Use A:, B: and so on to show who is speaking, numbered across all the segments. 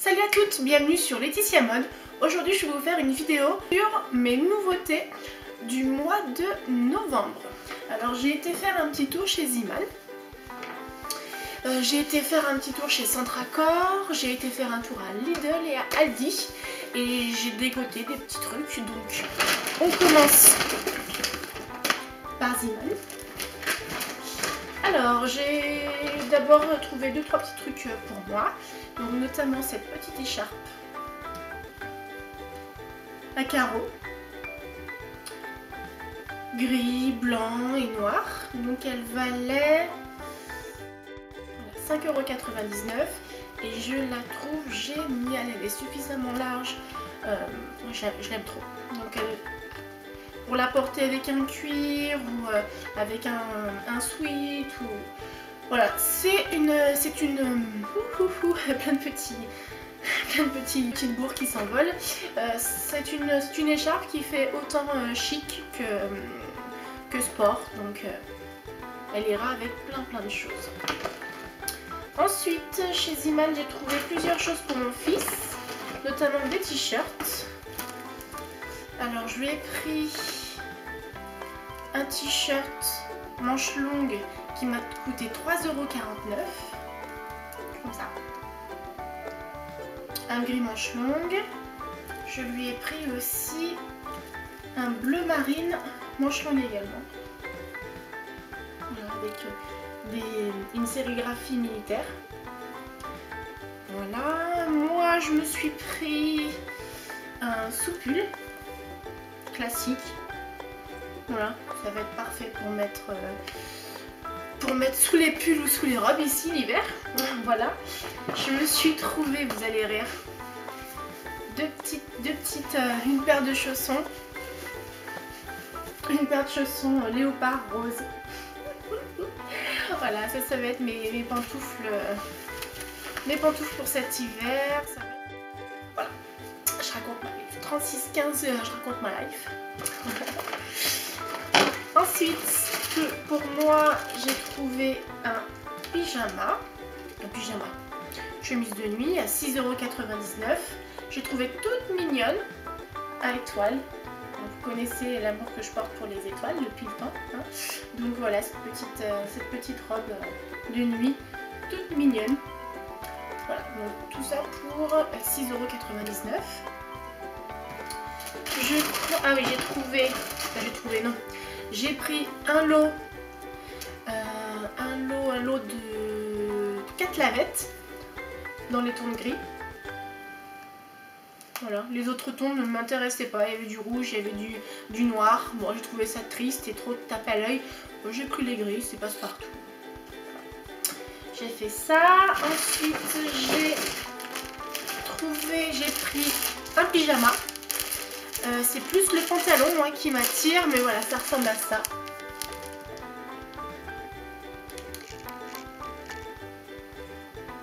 A: Salut à toutes, bienvenue sur Laetitia Mode. Aujourd'hui je vais vous faire une vidéo sur mes nouveautés du mois de novembre. Alors j'ai été faire un petit tour chez Zimal. J'ai été faire un petit tour chez Centracor, j'ai été faire un tour à Lidl et à Aldi. Et j'ai dégoté des petits trucs, donc on commence par Zimal. Alors j'ai d'abord trouvé 2-3 petits trucs pour moi, donc notamment cette petite écharpe à carreaux, gris, blanc et noir, donc elle valait 5,99 € et je la trouve géniale, elle est suffisamment large, je l'aime trop. Donc pour la porter avec un cuir ou avec un sweat ou voilà, c'est une plein de petites bourres qui s'envolent. C'est une écharpe qui fait autant chic que sport, donc elle ira avec plein de choses. Ensuite, chez Zimal, j'ai trouvé plusieurs choses pour mon fils, notamment des t-shirts. Alors je lui ai pris un t-shirt manche longue qui m'a coûté 3,49 €, comme ça. Un gris manche longue. Je lui ai pris aussi un bleu marine manche longue également. Voilà, avec une sérigraphie militaire. Voilà, moi je me suis pris un soupule classique. Voilà, ça va être parfait pour mettre sous les pulls ou sous les robes ici l'hiver. Voilà, je me suis trouvé, vous allez rire, une paire de chaussons, léopard rose. Voilà, ça va être mes pantoufles pour cet hiver. Ça va être... Voilà, je raconte ma vie. 36,15 €, je raconte ma life. Ensuite, pour moi, j'ai trouvé un pyjama, chemise de nuit à 6,99 €. J'ai trouvé toute mignonne, à étoiles. Vous connaissez l'amour que je porte pour les étoiles depuis le temps, hein. Donc voilà, cette petite robe de nuit, toute mignonne. Voilà, donc tout ça pour 6,99 €. Ah oui, j'ai pris un lot de 4 lavettes dans les tons de gris. Voilà, les autres tons ne m'intéressaient pas, il y avait du rouge, il y avait du noir. Bon, j'ai trouvé ça triste et trop de tape à l'œil. J'ai pris les gris, c'est passe-partout. Voilà. J'ai fait ça. Ensuite, j'ai pris un pyjama. C'est plus le pantalon moi qui m'attire, mais voilà, ça ressemble à ça.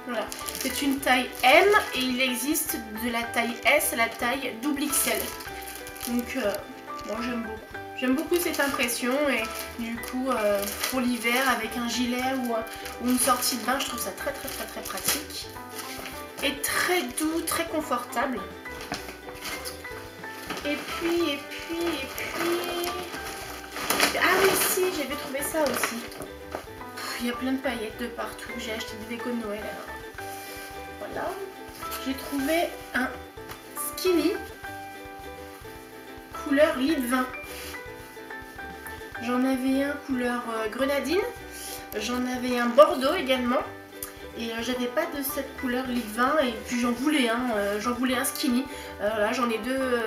A: Voilà, c'est une taille M et il existe de la taille S à la taille XXL. Donc moi j'aime beaucoup. J'aime beaucoup cette impression et du coup pour l'hiver avec un gilet ou une sortie de bain, je trouve ça très pratique. Et très doux, très confortable. Et puis... Ah oui, si, j'avais trouvé ça aussi. Il y a plein de paillettes de partout. J'ai acheté des décos de Noël alors. Voilà. J'ai trouvé un skinny couleur lit 20. J'en avais un couleur grenadine. J'en avais un bordeaux également. Et j'avais pas de cette couleur lit 20 et puis j'en voulais un skinny. Là j'en ai deux,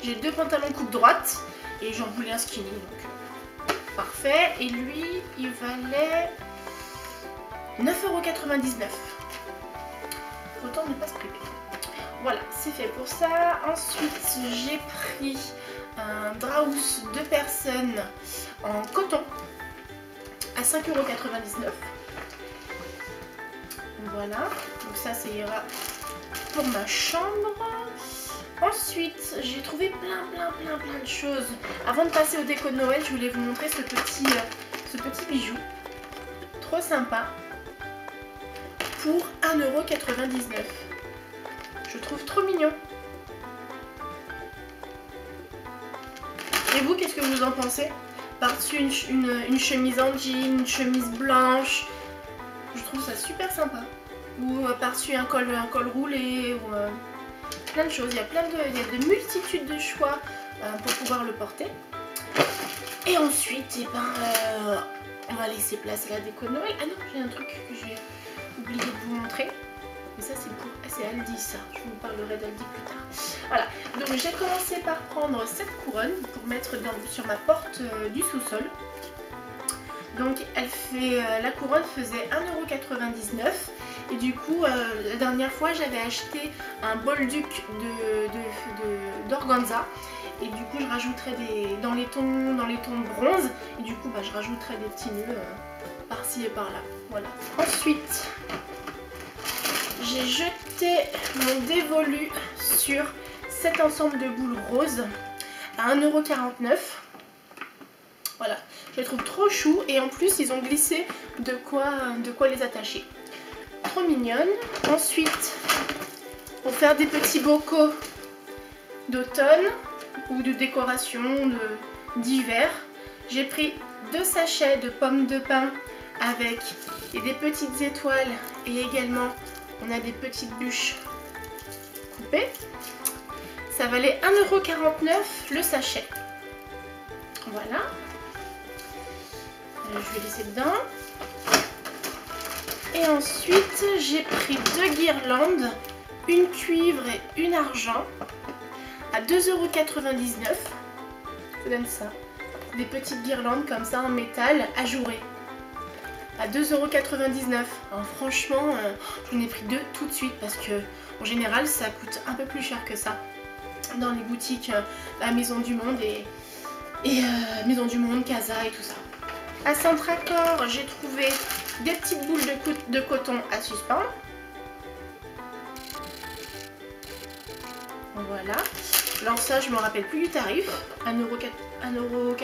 A: j'ai 2 pantalons coupe droite et j'en voulais un skinny, donc parfait. Et lui il valait 9,99 €. Autant ne pas se priver. Voilà, c'est fait pour ça. Ensuite j'ai pris un draus 2 personnes en coton à 5,99 €. Voilà, donc ça ira pour ma chambre. Ensuite, j'ai trouvé plein de choses. Avant de passer au déco de Noël, je voulais vous montrer ce petit bijou. Trop sympa. Pour 1,99 €. trouve trop mignon. Et vous, qu'est-ce que vous en pensez? Par-dessus une chemise en jean, une chemise blanche. Je trouve ça super sympa. Ou par-dessus un col roulé, ou plein de choses. Il y a de multitudes de choix pour pouvoir le porter. Et ensuite, eh ben, on va laisser place à la déco de Noël. Ah non, j'ai un truc que j'ai oublié de vous montrer. Mais ça, c'est Aldi, ça. Je vous parlerai d'Aldi plus tard. Voilà. Donc, j'ai commencé par prendre cette couronne pour mettre sur ma porte du sous-sol. Donc, la couronne faisait 1,99 €. Et du coup, la dernière fois, j'avais acheté un bolduc d'organza. Et du coup, je rajouterai dans les tons bronze. Et du coup, bah, je rajouterai des petits nœuds par-ci et par-là. Voilà. Ensuite, j'ai jeté mon dévolu sur cet ensemble de boules roses à 1,49 €. Voilà. Je les trouve trop chou. Et en plus, ils ont glissé de quoi les attacher. Trop mignonne. Ensuite, pour faire des petits bocaux d'automne ou de décoration d'hiver, j'ai pris 2 sachets de pommes de pin avec des petites étoiles et également on a des petites bûches coupées. Ça valait 1,49 € le sachet. Voilà. Je vais laisser dedans. Et ensuite, j'ai pris 2 guirlandes, une cuivre et une argent, à 2,99 €. Ça donne ça. Des petites guirlandes comme ça en métal ajourées. À 2,99 €. Alors franchement, j'en ai pris 2 tout de suite parce que en général, ça coûte un peu plus cher que ça dans les boutiques à Maison du Monde et Maison du Monde, Casa et tout ça. À Centracor, j'ai trouvé des petites boules de coton à suspendre. Voilà. Alors ça, je me rappelle plus du tarif. 1,49 €,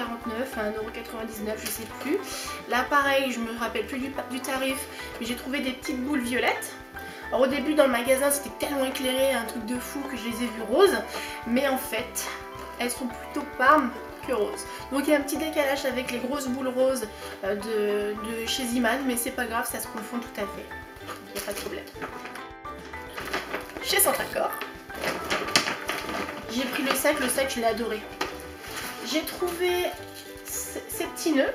A: 1,99 €, je sais plus. Là, pareil, je me rappelle plus du tarif, mais j'ai trouvé des petites boules violettes. Alors au début, dans le magasin, c'était tellement éclairé, un truc de fou, que je les ai vues roses. Mais en fait, elles sont plutôt parmes que roses. Donc il y a un petit décalage avec les grosses boules roses de chez Ziman, mais c'est pas grave, ça se confond tout à fait. Donc il n'y a pas de problème. Chez Centracor, j'ai pris le sac, je l'ai adoré. J'ai trouvé ces petits nœuds.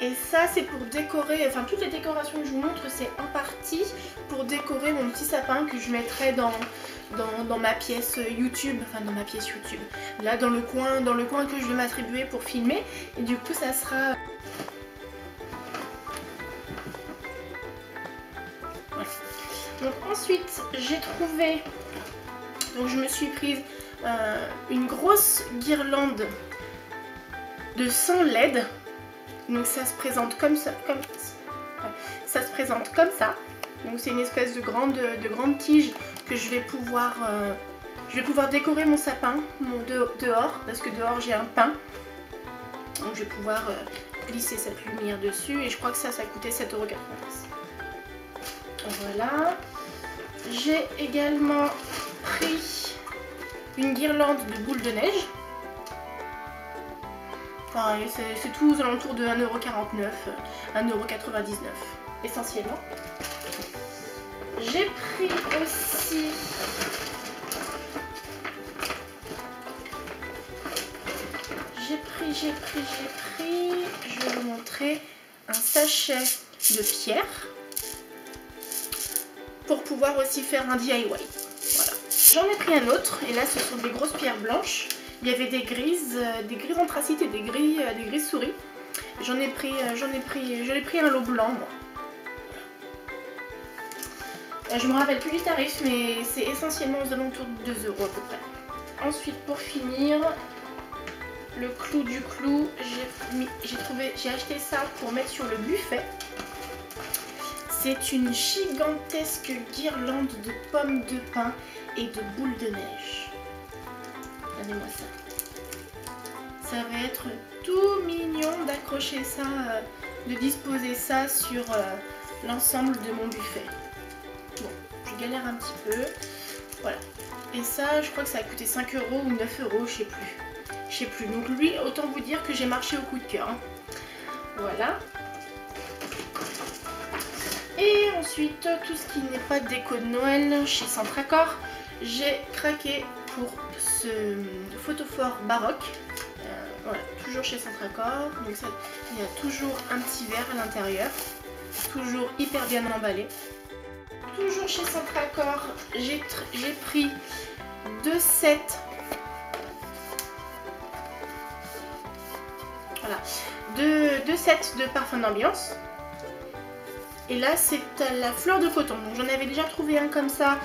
A: Et ça, c'est pour décorer, enfin toutes les décorations que je vous montre, c'est en partie pour décorer mon petit sapin que je mettrai dans ma pièce YouTube, enfin dans ma pièce YouTube. Là, dans le coin que je vais m'attribuer pour filmer. Et du coup, ça sera... Voilà. Donc ensuite, j'ai trouvé... Donc je me suis prise une grosse guirlande de 100 LED. Donc ça se présente comme ça, ça se présente comme ça. Donc c'est une espèce de grande tige que je vais pouvoir décorer mon sapin dehors, parce que dehors j'ai un pin. Donc je vais pouvoir glisser cette lumière dessus et je crois que ça coûtait 7,90 €. Voilà. J'ai également pris une guirlande de boules de neige. Pareil, c'est tout aux alentours de 1,49 €, 1,99 € essentiellement. J'ai pris aussi je vais vous montrer un sachet de pierre pour pouvoir aussi faire un DIY. Voilà. J'en ai pris un autre et là ce sont des grosses pierres blanches. Il y avait des grises anthracites et des grises souris. J'en ai pris un lot blanc moi. Je me rappelle plus du tarif, mais c'est essentiellement aux alentours de 2 € à peu près. Ensuite, pour finir, le clou du clou, j'ai acheté ça pour mettre sur le buffet. C'est une gigantesque guirlande de pommes de pin et de boules de neige. Regardez-moi ça. Ça va être tout mignon d'accrocher ça, de disposer ça sur l'ensemble de mon buffet. Bon, je galère un petit peu. Voilà. Et ça, je crois que ça a coûté 5 € ou 9 €, je sais plus. Je sais plus. Donc lui, autant vous dire que j'ai marché au coup de cœur. Hein. Voilà. Et ensuite, tout ce qui n'est pas déco de Noël chez Centracor, j'ai craqué pour ce photophore baroque. Voilà, toujours chez Centracor. Donc ça, il y a toujours un petit verre à l'intérieur. Toujours hyper bien emballé. Toujours chez Centracor, j'ai pris 2 sets. Voilà, 2 sets de parfums d'ambiance. Et là, c'est la fleur de coton. Donc j'en avais déjà trouvé un comme ça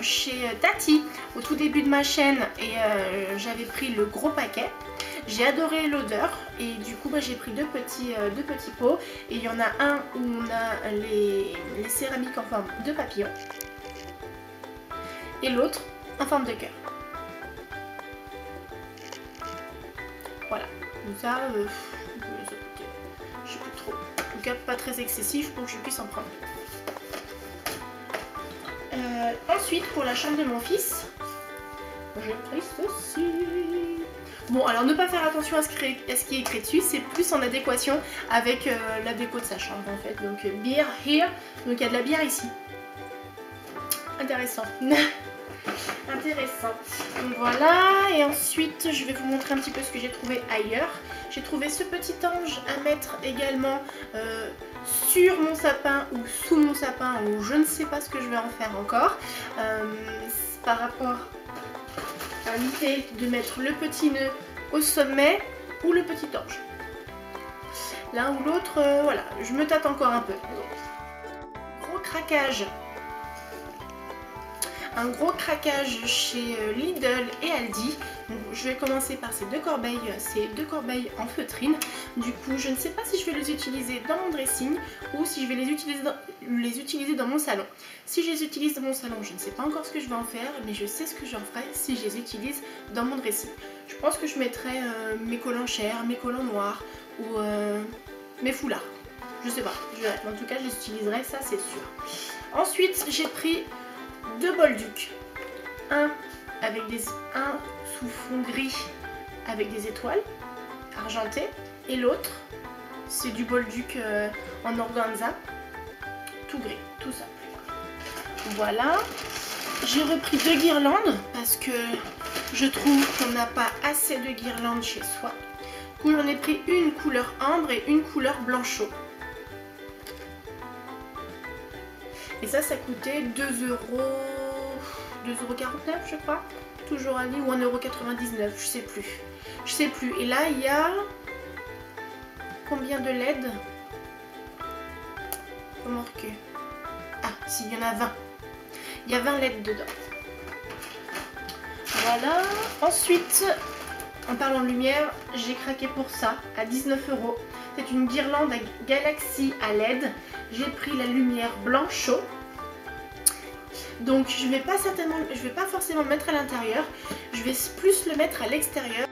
A: chez Tati au tout début de ma chaîne. Et j'avais pris le gros paquet. J'ai adoré l'odeur et du coup j'ai pris deux petits pots. Et il y en a un où on a les céramiques en forme de papillon. Et l'autre en forme de cœur. Voilà. Donc ça, je sais plus trop. En tout cas, pas très excessif pour que je puisse en prendre. Ensuite, pour la chambre de mon fils, j'ai pris ceci. Bon, alors ne pas faire attention à ce qui est écrit dessus, c'est plus en adéquation avec la déco de sa chambre en fait. Donc, beer here, donc il y a de la bière ici. Intéressant. Intéressant. Donc voilà, et ensuite je vais vous montrer un petit peu ce que j'ai trouvé ailleurs. J'ai trouvé ce petit ange à mettre également sur mon sapin ou sous mon sapin, ou je ne sais pas ce que je vais en faire encore. Par rapport à l'idée de mettre le petit nœud au sommet ou le petit ange. L'un ou l'autre, voilà, je me tâte encore un peu. Gros craquage. Un gros craquage chez Lidl et Aldi. Donc, je vais commencer par ces deux corbeilles en feutrine. Du coup, je ne sais pas si je vais les utiliser dans mon dressing ou si je vais les utiliser dans mon salon. Si je les utilise dans mon salon, je ne sais pas encore ce que je vais en faire, mais je sais ce que j'en ferai si je les utilise dans mon dressing. Je pense que je mettrai mes collants chers, mes collants noirs ou mes foulards. Je sais pas, en tout cas je les utiliserai, ça c'est sûr. Ensuite, j'ai pris 2 Bolduc, un sous fond gris avec des étoiles argentées et l'autre c'est du Bolduc en organza, tout gris, tout simple. Voilà, j'ai repris 2 guirlandes parce que je trouve qu'on n'a pas assez de guirlandes chez soi. Du coup j'en ai pris une couleur ambre et une couleur blanchot. Et ça coûtait 2,49 € je crois, toujours à Lille, ou 1,99 €, je sais plus. Je sais plus. Et là, il y a combien de LED? Comment que... Ah, si, il y en a 20. Il y a 20 LED dedans. Voilà. Ensuite, en parlant de lumière, j'ai craqué pour ça, à 19 €. C'est une guirlande Galaxy à LED. J'ai pris la lumière blanchot. Donc je vais pas forcément le mettre à l'intérieur. Je vais plus le mettre à l'extérieur.